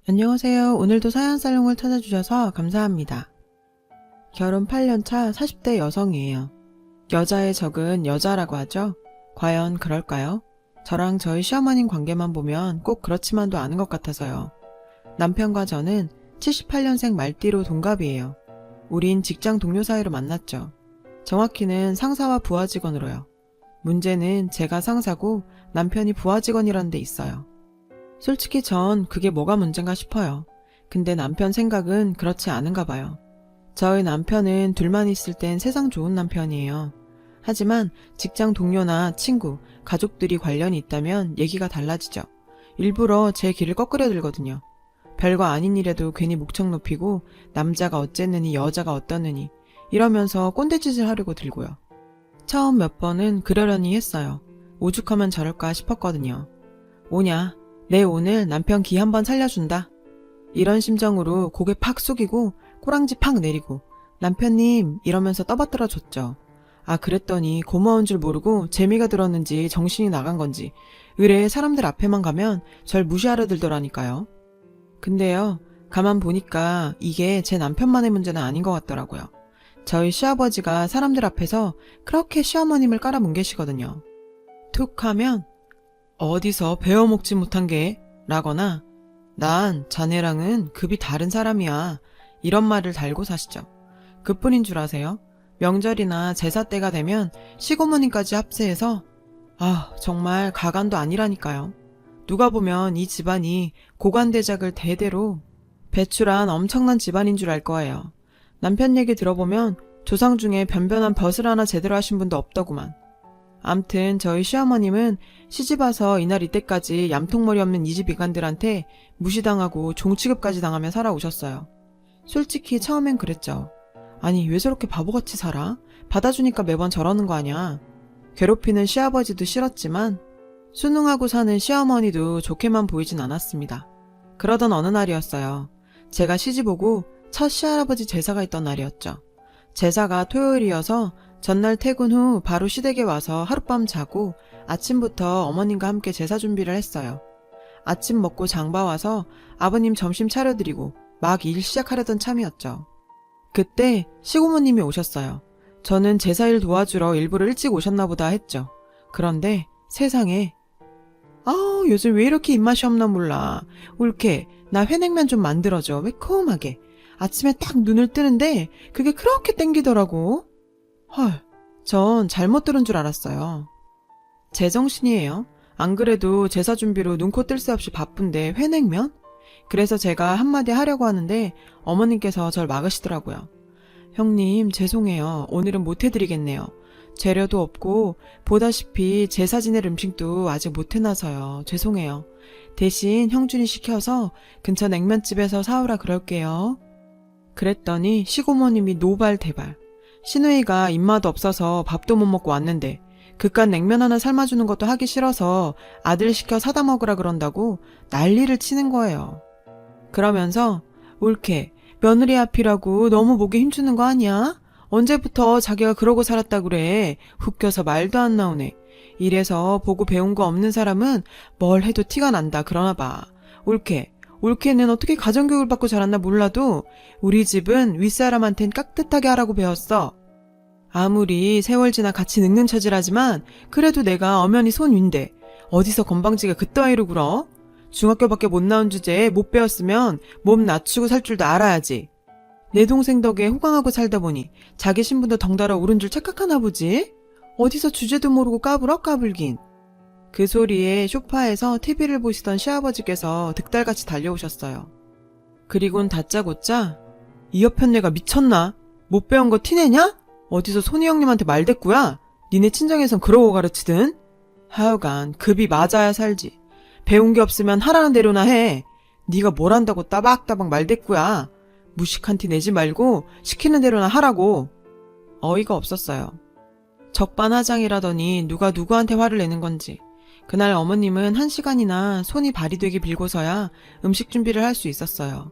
안녕하세요. 오늘도 사연살롱을 찾아주셔서 감사합니다. 결혼 8년차 40대 여성이에요. 여자의 적은 여자라고 하죠? 과연 그럴까요? 저랑 저희 시어머님 관계만 보면 꼭 그렇지만도 않은 것 같아서요. 남편과 저는 78년생 말띠로 동갑이에요. 우린 직장 동료 사이로 만났죠. 정확히는 상사와 부하 직원으로요. 문제는 제가 상사고 남편이 부하 직원이라는 데 있어요. 솔직히 전 그게 뭐가 문제인가 싶어요. 근데 남편 생각은 그렇지 않은가 봐요. 저희 남편은 둘만 있을 땐 세상 좋은 남편이에요. 하지만 직장 동료나 친구, 가족들이 관련이 있다면 얘기가 달라지죠. 일부러 제 길을 꺼끄려 들거든요. 별거 아닌 일에도 괜히 목청 높이고 남자가 어쨌느니 여자가 어떠느니 이러면서 꼰대짓을 하려고 들고요. 처음 몇 번은 그러려니 했어요. 오죽하면 저럴까 싶었거든요. 오냐? 내 오늘 남편 기 한번 살려준다. 이런 심정으로 고개 팍 숙이고 꼬랑지 팍 내리고 남편님 이러면서 떠받들어 줬죠. 아 그랬더니 고마운 줄 모르고 재미가 들었는지 정신이 나간 건지 의뢰 사람들 앞에만 가면 절 무시하려 들더라니까요. 근데요 가만 보니까 이게 제 남편만의 문제는 아닌 것 같더라고요. 저희 시아버지가 사람들 앞에서 그렇게 시어머님을 깔아뭉개시거든요. 툭 하면 어디서 배워먹지 못한 게? 라거나 난 자네랑은 급이 다른 사람이야. 이런 말을 달고 사시죠. 그뿐인 줄 아세요? 명절이나 제사 때가 되면 시고모님까지 합세해서 정말 가관도 아니라니까요. 누가 보면 이 집안이 고관대작을 대대로 배출한 엄청난 집안인 줄 알 거예요. 남편 얘기 들어보면 조상 중에 변변한 벼슬 하나 제대로 하신 분도 없더구만. 암튼 저희 시어머님은 시집와서 이날 이때까지 얌통머리 없는 이 집 이간들한테 무시당하고 종취급까지 당하며 살아오셨어요. 솔직히 처음엔 그랬죠. 아니 왜 저렇게 바보같이 살아? 받아주니까 매번 저러는 거 아냐. 괴롭히는 시아버지도 싫었지만 순응하고 사는 시어머니도 좋게만 보이진 않았습니다. 그러던 어느 날이었어요. 제가 시집 오고 첫 시할아버지 제사가 있던 날이었죠. 제사가 토요일이어서 전날 퇴근 후 바로 시댁에 와서 하룻밤 자고 아침부터 어머님과 함께 제사 준비를 했어요. 아침 먹고 장봐 와서 아버님 점심 차려드리고 막 일 시작하려던 참이었죠. 그때 시고모님이 오셨어요. 저는 제사일 도와주러 일부러 일찍 오셨나 보다 했죠. 그런데 세상에 요즘 왜 이렇게 입맛이 없나 몰라. 올케 나 회냉면 좀 만들어줘. 매콤하게. 아침에 딱 눈을 뜨는데 그게 그렇게 땡기더라고. 헐, 전 잘못 들은 줄 알았어요. 제정신이에요. 안 그래도 제사 준비로 눈코 뜰 새 없이 바쁜데 회냉면? 그래서 제가 한마디 하려고 하는데 어머님께서 절 막으시더라고요. 형님 죄송해요. 오늘은 못 해드리겠네요. 재료도 없고 보다시피 제사 지낼 음식도 아직 못 해놔서요. 죄송해요. 대신 형준이 시켜서 근처 냉면집에서 사오라 그럴게요. 그랬더니 시고모님이 노발대발. 시누이가 입맛 없어서 밥도 못 먹고 왔는데 그깟 냉면 하나 삶아주는 것도 하기 싫어서 아들 시켜 사다 먹으라 그런다고 난리를 치는 거예요. 그러면서 올케 며느리 앞이라고 너무 목에 힘주는 거 아니야? 언제부터 자기가 그러고 살았다 그래. 웃겨서 말도 안 나오네. 이래서 보고 배운 거 없는 사람은 뭘 해도 티가 난다 그러나 봐. 올케는 어떻게 가정교육을 받고 자랐나 몰라도 우리 집은 윗사람한텐 깍듯하게 하라고 배웠어. 아무리 세월 지나 같이 늙는 처지라지만 그래도 내가 엄연히 손 윈데 어디서 건방지게 그따위로 굴어? 중학교밖에 못 나온 주제에 못 배웠으면 몸 낮추고 살 줄도 알아야지. 내 동생 덕에 호강하고 살다 보니 자기 신분도 덩달아 오른 줄 착각하나 보지? 어디서 주제도 모르고 까불어 까불긴. 그 소리에 소파에서 TV를 보시던 시아버지께서 득달같이 달려오셨어요. 그리곤 다짜고짜 이 여편네가 미쳤나? 못 배운 거 티내냐? 어디서 손희 형님한테 말대꾸야? 니네 친정에선 그러고 가르치든? 하여간 급이 맞아야 살지. 배운 게 없으면 하라는 대로나 해. 네가 뭘 한다고 따박따박 말대꾸야. 무식한 티 내지 말고 시키는 대로나 하라고. 어이가 없었어요. 적반하장이라더니 누가 누구한테 화를 내는 건지. 그날 어머님은 1시간이나 손이 발이 되게 빌고서야 음식 준비를 할 수 있었어요.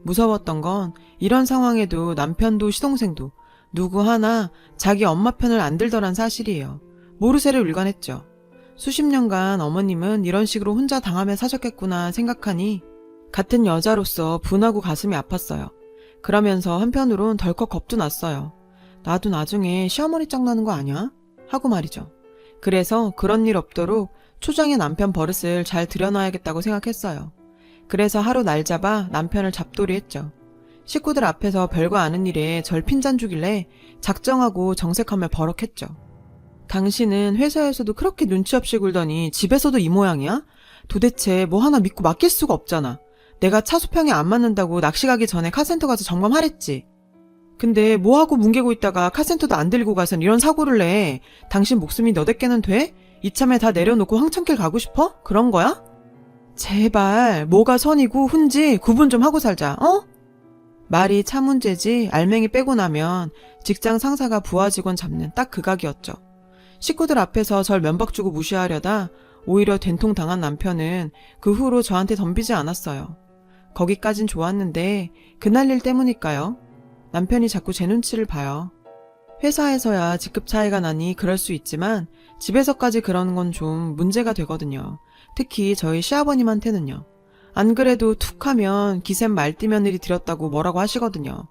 무서웠던 건 이런 상황에도 남편도 시동생도 누구 하나 자기 엄마 편을 안 들더란 사실이에요. 모르쇠를 일관했죠. 수십 년간 어머님은 이런 식으로 혼자 당하며 사셨겠구나 생각하니 같은 여자로서 분하고 가슴이 아팠어요. 그러면서 한편으론 덜컥 겁도 났어요. 나도 나중에 시어머니 짝나는 거 아니야? 하고 말이죠. 그래서 그런 일 없도록 초장의 남편 버릇을 잘 들여놔야겠다고 생각했어요. 그래서 하루 날 잡아 남편을 잡돌이했죠. 식구들 앞에서 별거 아는 일에 절 핀잔 주길래 작정하고 정색하며 버럭했죠. 당신은 회사에서도 그렇게 눈치 없이 굴더니 집에서도 이 모양이야? 도대체 뭐 하나 믿고 맡길 수가 없잖아. 내가 차 수평이 안 맞는다고 낚시 가기 전에 카센터 가서 점검하랬지. 근데 뭐하고 뭉개고 있다가 카센터도 안 들고 가선 이런 사고를 내. 당신 목숨이 너댓게는 돼? 이참에 다 내려놓고 황천길 가고 싶어? 그런 거야? 제발 뭐가 선이고 훈지 구분 좀 하고 살자. 어? 말이 차 문제지 알맹이 빼고 나면 직장 상사가 부하 직원 잡는 딱 그 각이었죠. 식구들 앞에서 절 면박 주고 무시하려다 오히려 된통 당한 남편은 그 후로 저한테 덤비지 않았어요. 거기까진 좋았는데 그날 일 때문일까요? 남편이 자꾸 제 눈치를 봐요. 회사에서야 직급 차이가 나니 그럴 수 있지만 집에서까지 그러는 건 좀 문제가 되거든요. 특히 저희 시아버님한테는요. 안 그래도 툭 하면 기샘 말띠 며느리 들였다고 뭐라고 하시거든요.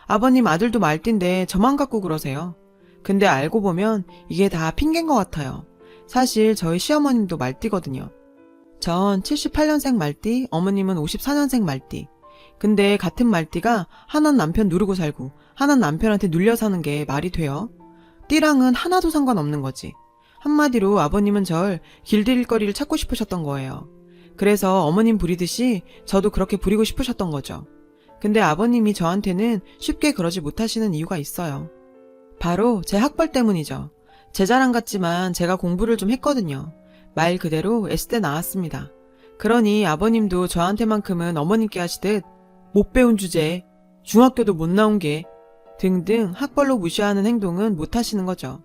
아버님 아들도 말띠인데 저만 갖고 그러세요. 근데 알고 보면 이게 다 핑계인 것 같아요. 사실 저희 시어머님도 말띠거든요. 전 78년생 말띠, 어머님은 54년생 말띠. 근데 같은 말띠가 하나는 남편 누르고 살고 하나는 남편한테 눌려 사는 게 말이 돼요? 띠랑은 하나도 상관없는 거지. 한마디로 아버님은 절 길들일 거리를 찾고 싶으셨던 거예요. 그래서 어머님 부리듯이 저도 그렇게 부리고 싶으셨던 거죠. 근데 아버님이 저한테는 쉽게 그러지 못하시는 이유가 있어요. 바로 제 학벌 때문이죠. 제 자랑 같지만 제가 공부를 좀 했거든요. 말 그대로 S대 나왔습니다. 그러니 아버님도 저한테만큼은 어머님께 하시듯 못 배운 주제에 중학교도 못 나온 게 등등 학벌로 무시하는 행동은 못 하시는 거죠.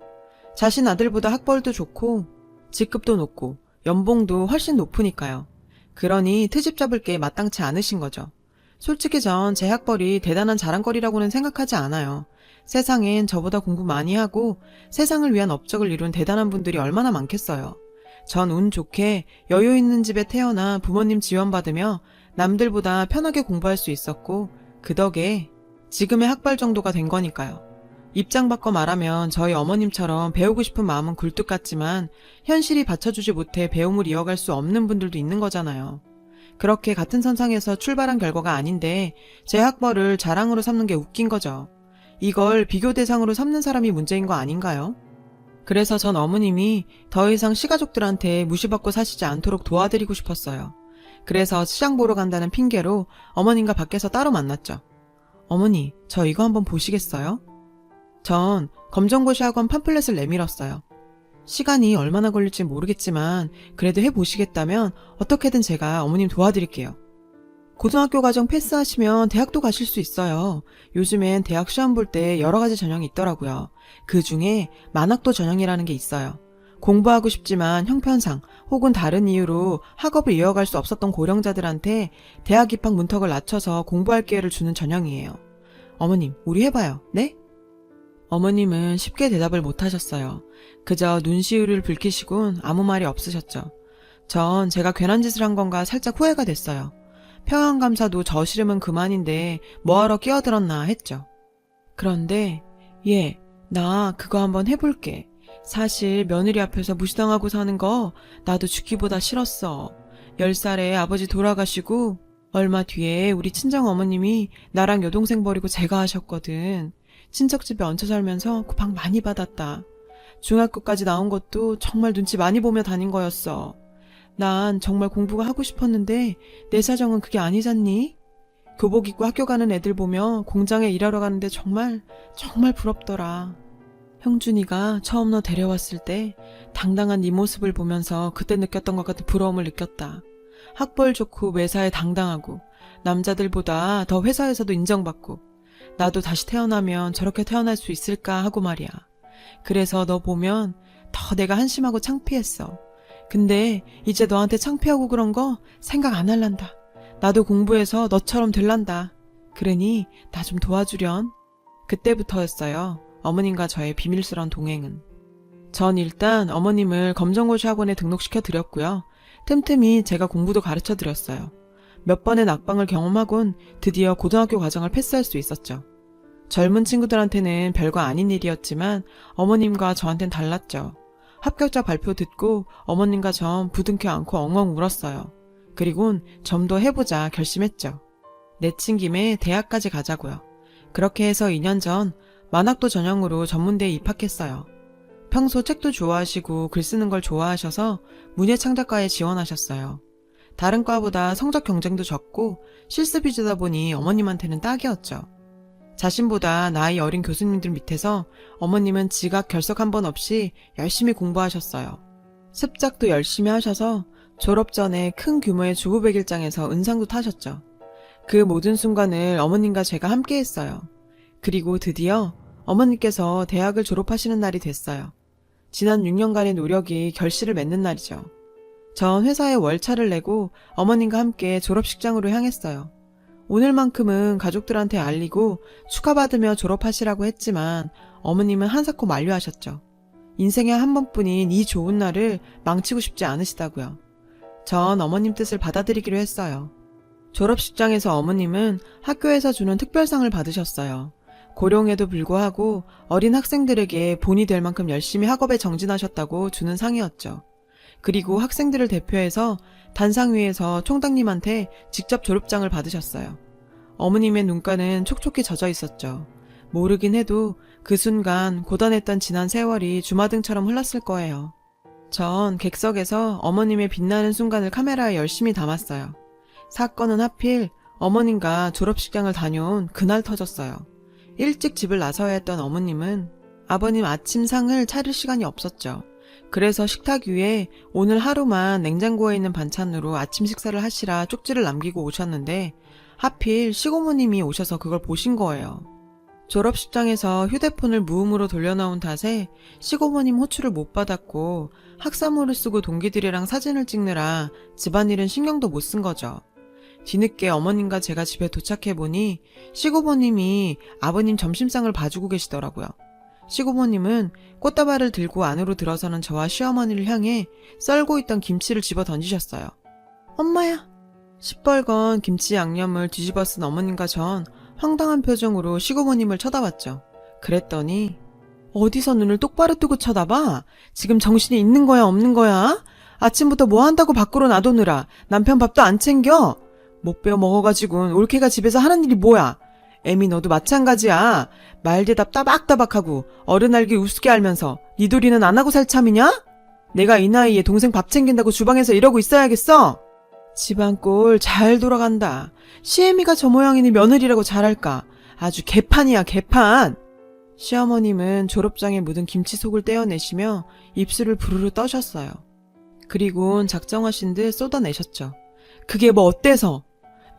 자신 아들보다 학벌도 좋고 직급도 높고 연봉도 훨씬 높으니까요. 그러니 트집 잡을 게 마땅치 않으신 거죠. 솔직히 전 제 학벌이 대단한 자랑거리라고는 생각하지 않아요. 세상엔 저보다 공부 많이 하고 세상을 위한 업적을 이룬 대단한 분들이 얼마나 많겠어요. 전 운 좋게 여유 있는 집에 태어나 부모님 지원받으며 남들보다 편하게 공부할 수 있었고 그 덕에 지금의 학벌 정도가 된 거니까요. 입장 바꿔 말하면 저희 어머님처럼 배우고 싶은 마음은 굴뚝 같지만 현실이 받쳐주지 못해 배움을 이어갈 수 없는 분들도 있는 거잖아요. 그렇게 같은 선상에서 출발한 결과가 아닌데 제 학벌을 자랑으로 삼는 게 웃긴 거죠. 이걸 비교 대상으로 삼는 사람이 문제인 거 아닌가요? 그래서 전 어머님이 더 이상 시가족들한테 무시받고 사시지 않도록 도와드리고 싶었어요. 그래서 시장 보러 간다는 핑계로 어머님과 밖에서 따로 만났죠. 어머니, 저 이거 한번 보시겠어요? 전 검정고시 학원 팜플렛을 내밀었어요. 시간이 얼마나 걸릴지 모르겠지만 그래도 해보시겠다면 어떻게든 제가 어머님 도와드릴게요. 고등학교 과정 패스하시면 대학도 가실 수 있어요. 요즘엔 대학 시험 볼 때 여러 가지 전형이 있더라고요. 그 중에 만학도 전형이라는 게 있어요. 공부하고 싶지만 형편상 혹은 다른 이유로 학업을 이어갈 수 없었던 고령자들한테 대학 입학 문턱을 낮춰서 공부할 기회를 주는 전형이에요. 어머님, 우리 해봐요. 네? 어머님은 쉽게 대답을 못하셨어요. 그저 눈시울을 붉히시곤 아무 말이 없으셨죠. 전 제가 괜한 짓을 한 건가 살짝 후회가 됐어요. 평안감사도 저 싫으면 그만인데 뭐하러 끼어들었나 했죠. 그런데 나 그거 한번 해볼게. 사실 며느리 앞에서 무시당하고 사는 거 나도 죽기보다 싫었어. 10살에 아버지 돌아가시고 얼마 뒤에 우리 친정어머님이 나랑 여동생 버리고 제가 하셨거든. 친척집에 얹혀 살면서 구박 많이 받았다. 중학교까지 나온 것도 정말 눈치 많이 보며 다닌 거였어. 난 정말 공부가 하고 싶었는데 내 사정은 그게 아니잖니? 교복 입고 학교 가는 애들 보며 공장에 일하러 가는데 정말 부럽더라. 형준이가 처음 너 데려왔을 때 당당한 네 모습을 보면서 그때 느꼈던 것 같은 부러움을 느꼈다. 학벌 좋고 매사에 당당하고 남자들보다 더 회사에서도 인정받고 나도 다시 태어나면 저렇게 태어날 수 있을까 하고 말이야. 그래서 너 보면 더 내가 한심하고 창피했어. 근데 이제 너한테 창피하고 그런 거 생각 안 할란다. 나도 공부해서 너처럼 될란다. 그러니 나 좀 도와주련. 그때부터였어요. 어머님과 저의 비밀스러운 동행은. 전 일단 어머님을 검정고시 학원에 등록시켜 드렸고요. 틈틈이 제가 공부도 가르쳐 드렸어요. 몇 번의 낙방을 경험하곤 드디어 고등학교 과정을 패스할 수 있었죠. 젊은 친구들한테는 별거 아닌 일이었지만 어머님과 저한텐 달랐죠. 합격자 발표 듣고 어머님과 전 부둥켜 안고 엉엉 울었어요. 그리곤 좀 더 해보자 결심했죠. 내친 김에 대학까지 가자고요. 그렇게 해서 2년 전 만학도 전형으로 전문대에 입학했어요. 평소 책도 좋아하시고 글 쓰는 걸 좋아하셔서 문예창작과에 지원하셨어요. 다른 과보다 성적 경쟁도 적고 실습 위주다 보니 어머님한테는 딱이었죠. 자신보다 나이 어린 교수님들 밑에서 어머님은 지각 결석 한 번 없이 열심히 공부하셨어요. 습작도 열심히 하셔서 졸업 전에 큰 규모의 주부백일장에서 은상도 타셨죠. 그 모든 순간을 어머님과 제가 함께 했어요. 그리고 드디어 어머님께서 대학을 졸업하시는 날이 됐어요. 지난 6년간의 노력이 결실을 맺는 날이죠. 전 회사에 월차를 내고 어머님과 함께 졸업식장으로 향했어요. 오늘만큼은 가족들한테 알리고 축하받으며 졸업하시라고 했지만 어머님은 한사코 만류하셨죠. 인생에 한 번뿐인 이 좋은 날을 망치고 싶지 않으시다고요. 전 어머님 뜻을 받아들이기로 했어요. 졸업식장에서 어머님은 학교에서 주는 특별상을 받으셨어요. 고령에도 불구하고 어린 학생들에게 본이 될 만큼 열심히 학업에 정진하셨다고 주는 상이었죠. 그리고 학생들을 대표해서 단상 위에서 총장님한테 직접 졸업장을 받으셨어요. 어머님의 눈가는 촉촉히 젖어 있었죠. 모르긴 해도 그 순간 고단했던 지난 세월이 주마등처럼 흘렀을 거예요. 전 객석에서 어머님의 빛나는 순간을 카메라에 열심히 담았어요. 사건은 하필 어머님과 졸업식장을 다녀온 그날 터졌어요. 일찍 집을 나서야 했던 어머님은 아버님 아침상을 차릴 시간이 없었죠. 그래서 식탁 위에 오늘 하루만 냉장고에 있는 반찬으로 아침 식사를 하시라 쪽지를 남기고 오셨는데 하필 시고모님이 오셔서 그걸 보신 거예요. 졸업식장에서 휴대폰을 무음으로 돌려놓은 탓에 시고모님 호출을 못 받았고 학사모를 쓰고 동기들이랑 사진을 찍느라 집안일은 신경도 못 쓴 거죠. 뒤늦게 어머님과 제가 집에 도착해보니 시고모님이 아버님 점심상을 봐주고 계시더라고요. 시고모님은 꽃다발을 들고 안으로 들어서는 저와 시어머니를 향해 썰고 있던 김치를 집어 던지셨어요. 엄마야! 시뻘건 김치 양념을 뒤집어 쓴 어머님과 전 황당한 표정으로 시고모님을 쳐다봤죠. 그랬더니 어디서 눈을 똑바로 뜨고 쳐다봐? 지금 정신이 있는 거야 없는 거야? 아침부터 뭐 한다고 밖으로 놔두느라 남편 밥도 안 챙겨? 못 배워 먹어가지고 올케가 집에서 하는 일이 뭐야? 애미 너도 마찬가지야. 말대답 따박따박하고 어른 알기 우습게 알면서 니 도리는 안 하고 살 참이냐? 내가 이 나이에 동생 밥 챙긴다고 주방에서 이러고 있어야겠어? 집안 꼴 잘 돌아간다. 시애미가 저 모양이니 며느리라고 잘할까? 아주 개판이야 개판. 시어머님은 졸업장에 묻은 김치속을 떼어내시며 입술을 부르르 떠셨어요. 그리곤 작정하신 듯 쏟아내셨죠. 그게 뭐 어때서?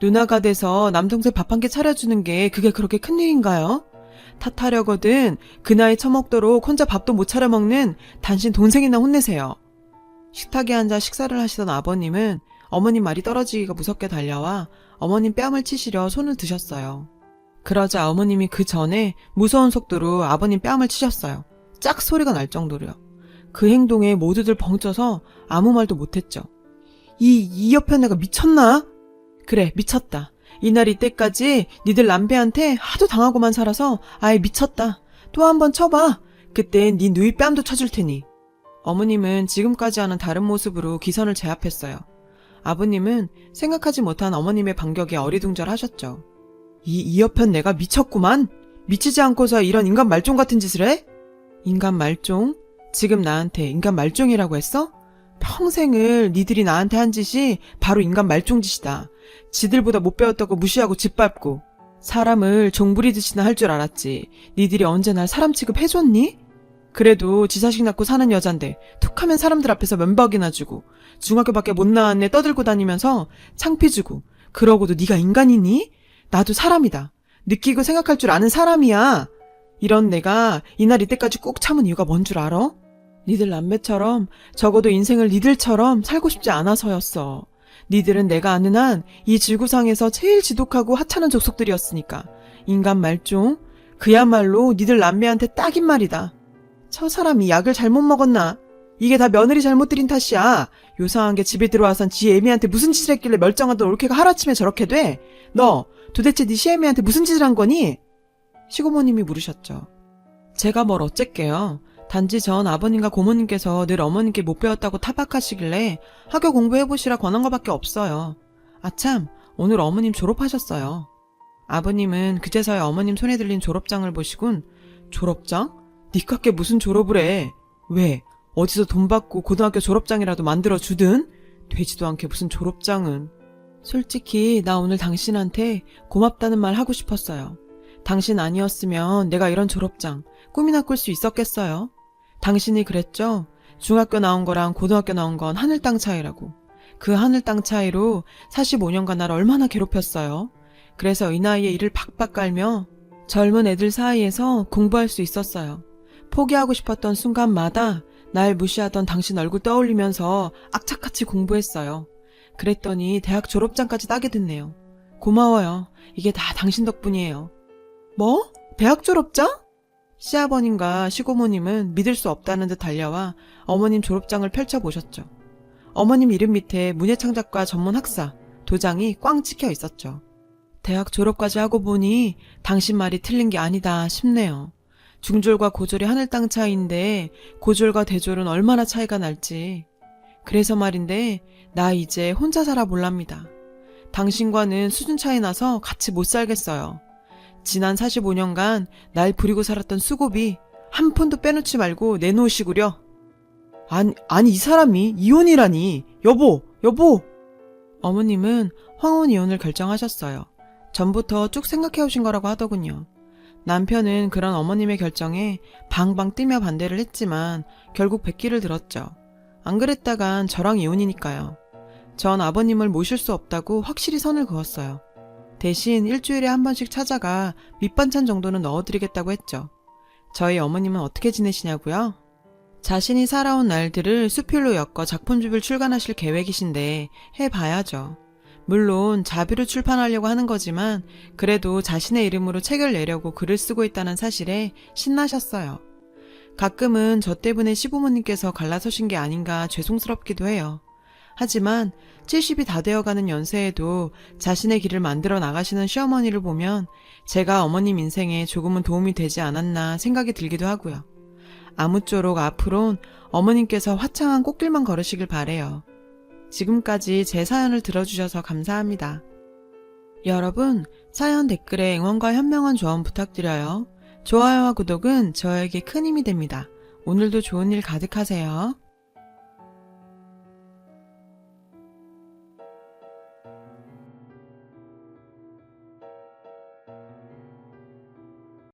누나가 돼서 남동생 밥 한 끼 차려주는 게 그게 그렇게 큰일인가요? 탓하려거든 그 나이 처먹도록 혼자 밥도 못 차려 먹는 당신 동생이나 혼내세요. 식탁에 앉아 식사를 하시던 아버님은 어머님 말이 떨어지기가 무섭게 달려와 어머님 뺨을 치시려 손을 드셨어요. 그러자 어머님이 그 전에 무서운 속도로 아버님 뺨을 치셨어요. 짝 소리가 날 정도로요. 그 행동에 모두들 벙쪄서 아무 말도 못했죠. 이 옆에 내가 미쳤나? 그래 미쳤다. 이날 이때까지 니들 남배한테 하도 당하고만 살아서 아예 미쳤다. 또 한 번 쳐봐. 그땐 니 누이 뺨도 쳐줄 테니. 어머님은 지금까지와는 다른 모습으로 기선을 제압했어요. 아버님은 생각하지 못한 어머님의 반격에 어리둥절하셨죠. 이 옆편 내가 미쳤구만. 미치지 않고서 이런 인간 말종 같은 짓을 해? 인간 말종? 지금 나한테 인간 말종이라고 했어? 평생을 니들이 나한테 한 짓이 바로 인간 말종 짓이다. 지들보다 못 배웠다고 무시하고 짓밟고 사람을 종부리듯이나 할 줄 알았지. 니들이 언제 날 사람 취급해줬니? 그래도 지 자식 낳고 사는 여잔데 툭하면 사람들 앞에서 면박이나 주고 중학교밖에 못 나왔네 떠들고 다니면서 창피 주고 그러고도 네가 인간이니? 나도 사람이다. 느끼고 생각할 줄 아는 사람이야. 이런 내가 이날 이때까지 꾹 참은 이유가 뭔 줄 알아? 니들 남매처럼 적어도 인생을 니들처럼 살고 싶지 않아서였어. 니들은 내가 아는 한 이 지구상에서 제일 지독하고 하찮은 족속들이었으니까. 인간 말종? 그야말로 니들 남매한테 딱인 말이다. 저 사람이 약을 잘못 먹었나? 이게 다 며느리 잘못 들인 탓이야. 요상한 게 집에 들어와선 지 애미한테 무슨 짓을 했길래 멀쩡하던 올케가 하루아침에 저렇게 돼? 너 도대체 네 시애미한테 무슨 짓을 한 거니? 시고모님이 물으셨죠. 제가 뭘 어쨌게요. 단지 전 아버님과 고모님께서 늘 어머님께 못 배웠다고 타박하시길래 학교 공부해보시라 권한 것밖에 없어요. 아참, 오늘 어머님 졸업하셨어요. 아버님은 그제서야 어머님 손에 들린 졸업장을 보시곤 졸업장? 니깎게 무슨 졸업을 해? 왜? 어디서 돈 받고 고등학교 졸업장이라도 만들어주든? 되지도 않게 무슨 졸업장은. 솔직히 나 오늘 당신한테 고맙다는 말 하고 싶었어요. 당신 아니었으면 내가 이런 졸업장 꿈이나 꿀 수 있었겠어요? 당신이 그랬죠? 중학교 나온 거랑 고등학교 나온 건 하늘 땅 차이라고. 그 하늘 땅 차이로 45년간 날 얼마나 괴롭혔어요. 그래서 이 나이에 이를 박박 깔며 젊은 애들 사이에서 공부할 수 있었어요. 포기하고 싶었던 순간마다 날 무시하던 당신 얼굴 떠올리면서 악착같이 공부했어요. 그랬더니 대학 졸업장까지 따게 됐네요. 고마워요. 이게 다 당신 덕분이에요. 뭐? 대학 졸업장? 시아버님과 시고모님은 믿을 수 없다는 듯 달려와 어머님 졸업장을 펼쳐보셨죠. 어머님 이름 밑에 문예창작과 전문 학사, 도장이 꽝 찍혀 있었죠. 대학 졸업까지 하고 보니 당신 말이 틀린 게 아니다 싶네요. 중졸과 고졸이 하늘 땅 차이인데 고졸과 대졸은 얼마나 차이가 날지. 그래서 말인데 나 이제 혼자 살아 볼랍니다. 당신과는 수준 차이 나서 같이 못 살겠어요. 지난 45년간 날 부리고 살았던 수고비 한 푼도 빼놓지 말고 내놓으시구려. 아니 이 사람이 이혼이라니. 여보. 어머님은 황혼 이혼을 결정하셨어요. 전부터 쭉 생각해오신 거라고 하더군요. 남편은 그런 어머님의 결정에 방방 뛰며 반대를 했지만 결국 백기를 들었죠. 안 그랬다간 저랑 이혼이니까요. 전 아버님을 모실 수 없다고 확실히 선을 그었어요. 대신 일주일에 한 번씩 찾아가 밑반찬 정도는 넣어드리겠다고 했죠. 저희 어머님은 어떻게 지내시냐고요? 자신이 살아온 날들을 수필로 엮어 작품집을 출간하실 계획이신데 해봐야죠. 물론 자비로 출판하려고 하는 거지만 그래도 자신의 이름으로 책을 내려고 글을 쓰고 있다는 사실에 신나셨어요. 가끔은 저 때문에 시부모님께서 갈라서신 게 아닌가 죄송스럽기도 해요. 하지만 70이 다 되어가는 연세에도 자신의 길을 만들어 나가시는 시어머니를 보면 제가 어머님 인생에 조금은 도움이 되지 않았나 생각이 들기도 하고요. 아무쪼록 앞으론 어머님께서 화창한 꽃길만 걸으시길 바래요. 지금까지 제 사연을 들어주셔서 감사합니다. 여러분, 사연 댓글에 응원과 현명한 조언 부탁드려요. 좋아요와 구독은 저에게 큰 힘이 됩니다. 오늘도 좋은 일 가득하세요.